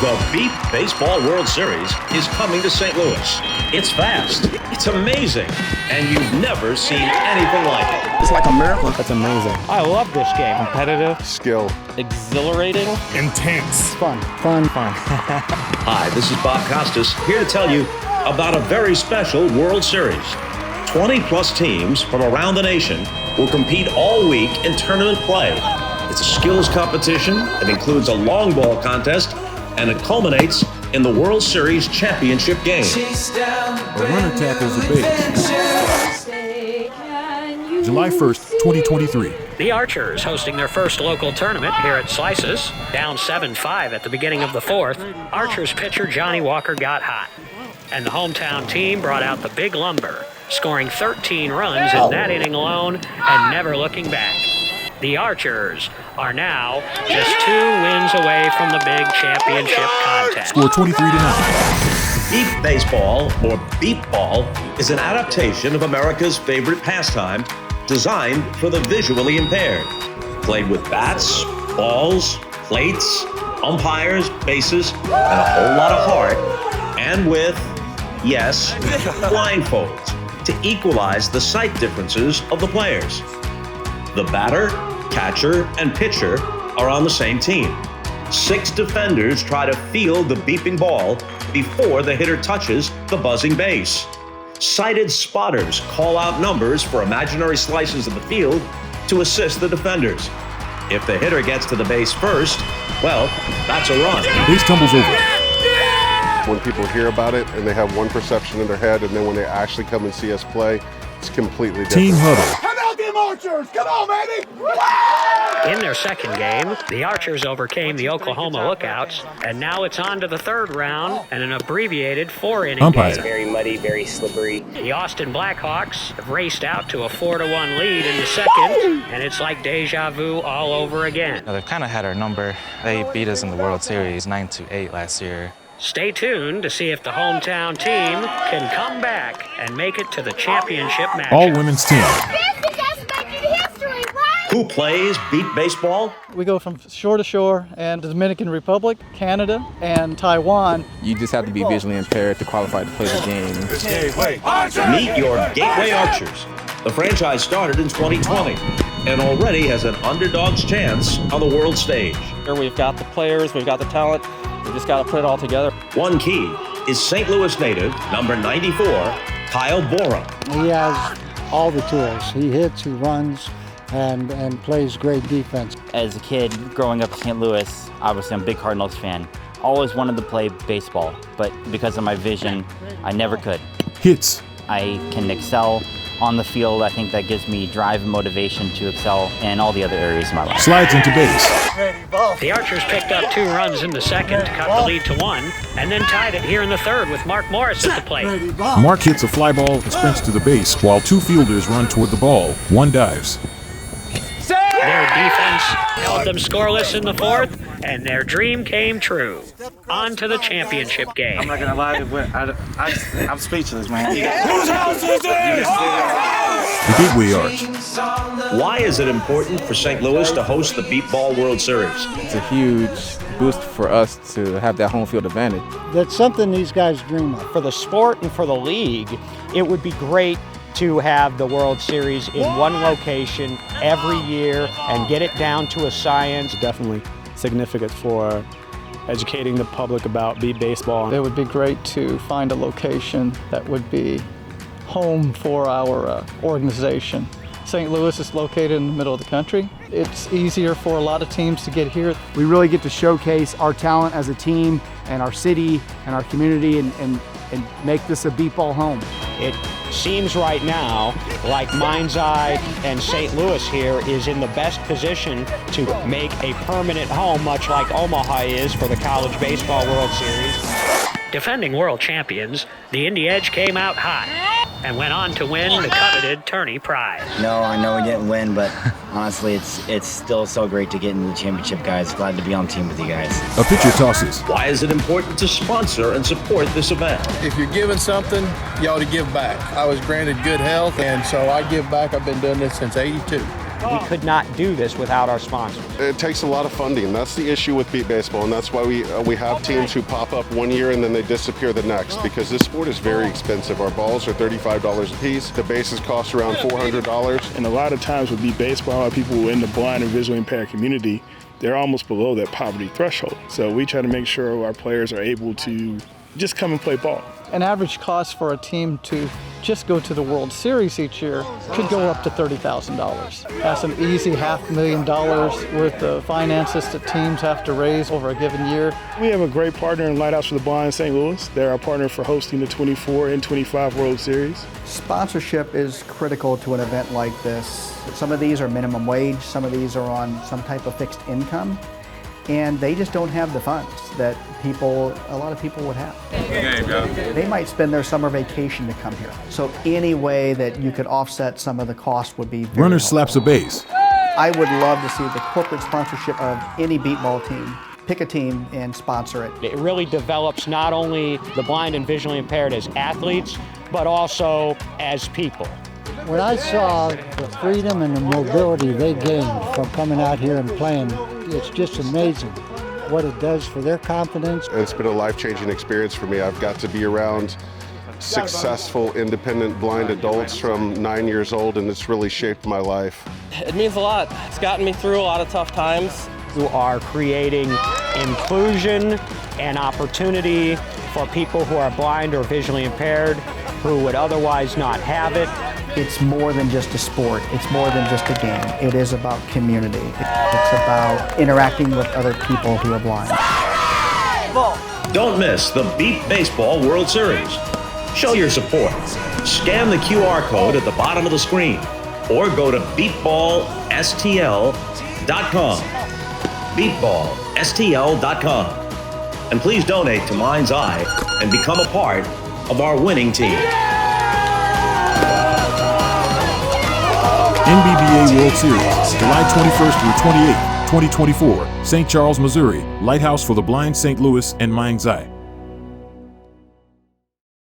The Beep Baseball World Series is coming to St. Louis. It's fast, it's amazing, and you've never seen anything like it. It's like a miracle. That's amazing. I love this game. Competitive. Skill. Exhilarating. Intense. Fun. Hi, this is Bob Costas, here to tell you about a very special World Series. 20-plus teams from around the nation will compete all week in tournament play. It's a skills competition that includes a long ball contest, and it culminates in the World Series championship game. A runner tackles the base. July 1st, 2023. The Archers hosting their first local tournament here at Slices. Down 7-5 at the beginning of the fourth, Archers pitcher Johnny Walker got hot. And the hometown team brought out the big lumber, scoring 13 runs in that inning alone and never looking back. The Archers are now just 2 wins away from the big championship contest. Score 23-9. Beep Baseball, or Beep Ball, is an adaptation of America's favorite pastime designed for the visually impaired. Played with bats, balls, plates, umpires, bases, and a whole lot of heart, and with, yes, blindfolds to equalize the sight differences of the players. The batter, catcher, and pitcher are on the same team. 6 defenders try to field the beeping ball before the hitter touches the buzzing base. Sighted spotters call out numbers for imaginary slices of the field to assist the defenders. If the hitter gets to the base first, well, that's a run. Base tumbles over. When people hear about it and they have one perception in their head, and then when they actually come and see us play, it's completely different. Team huddle. Archers, come on, baby! In their second game, the Archers overcame the Oklahoma Lookouts, and now it's on to the third round and an abbreviated 4-inning Umpire. game. Very muddy, very slippery. The Austin Blackhawks have raced out to a 4-1 lead in the second, and it's like deja vu all over again. They've kind of had our number. They beat us in the World Series 9-8 last year. Stay tuned to see if the hometown team can come back and make it to the championship match. All women's team. Who plays Beep Baseball? We go from shore to shore, and the Dominican Republic, Canada, and Taiwan. You just have to be visually impaired to qualify to play the game. Meet your Gateway Archers. The franchise started in 2020 and already has an underdog's chance on the world stage. Here we've got the players, we've got the talent. We just got to put it all together. One key is St. Louis native, number 94, Kyle Bora. He has all the tools. He hits, he runs, and plays great defense. As a kid growing up in St. Louis, obviously I'm a big Cardinals fan. Always wanted to play baseball, but because of my vision, I never could. Hits. I can excel on the field. I think that gives me drive and motivation to excel in all the other areas of my life. Slides into base. The Archers picked up 2 runs in the second to cut the lead to 1, and then tied it here in the third with Mark Morris at the plate. Mark hits a fly ball and sprints to the base, while 2 fielders run toward the ball. 1 dives. Their defense held them scoreless in the fourth, and their dream came true. On to the championship game. I'm not gonna lie, I'm speechless, man. Whose house is this? The Gateway Arch. Why is it important for St. Louis to host the Beep Ball World Series? It's a huge boost for us to have that home field advantage. That's something these guys dream of. For the sport and for the league, it would be great to have the World Series in one location every year and get it down to a science. Definitely significant for educating the public about beep baseball. It would be great to find a location that would be home for our organization. St. Louis is located in the middle of the country. It's easier for a lot of teams to get here. We really get to showcase our talent as a team and our city and our community and make this a beep ball home. It seems right now like Mind's Eye and St. Louis here is in the best position to make a permanent home, much like Omaha is for the College Baseball World Series. Defending world champions, the Indy Edge came out hot and went on to win the coveted tourney prize. No, I know we didn't win, but honestly, it's still so great to get into the championship, guys. Glad to be on team with you guys. A pitcher tosses. Why is it important to sponsor and support this event? If you're giving something, you ought to give back. I was granted good health, and so I give back. I've been doing this since '82. We could not do this without our sponsors. It takes a lot of funding. That's the issue with beat baseball, and that's why we have teams who pop up one year and then they disappear the next, because this sport is very expensive. Our balls are $35 a piece. The bases cost around $400. And a lot of times with beat baseball, people in the blind and visually impaired community, they're almost below that poverty threshold. So we try to make sure our players are able to just come and play ball. An average cost for a team to just go to the World Series each year could go up to $30,000. That's an easy $500,000 worth of finances that teams have to raise over a given year. We have a great partner in Lighthouse for the Blind in St. Louis. They're our partner for hosting the 24 and 25 World Series. Sponsorship is critical to an event like this. Some of these are minimum wage, some of these are on some type of fixed income, and they just don't have the funds that a lot of people would have. They might spend their summer vacation to come here. So any way that you could offset some of the cost would be very Runner helpful. slaps a base. I would love to see the corporate sponsorship of any beat ball team. Pick a team and sponsor it. It really develops not only the blind and visually impaired as athletes, but also as people. When I saw the freedom and the mobility they gained from coming out here and playing, it's just amazing what it does for their confidence. It's been a life-changing experience for me. I've got to be around successful, independent blind adults from 9 years old, and it's really shaped my life. It means a lot. It's gotten me through a lot of tough times. Who are creating inclusion and opportunity for people who are blind or visually impaired who would otherwise not have it. It's more than just a sport. It's more than just a game. It is about community. It's about interacting with other people who are blind. Don't miss the Beat Baseball World Series. Show your support. Scan the QR code at the bottom of the screen or go to beatballstl.com. beatballstl.com. And please donate to Mind's Eye and become a part of our winning team. NBBA World Series, July 21st through 28th, 2024, St. Charles, Missouri, Lighthouse for the Blind, St. Louis, and Mind's Eye.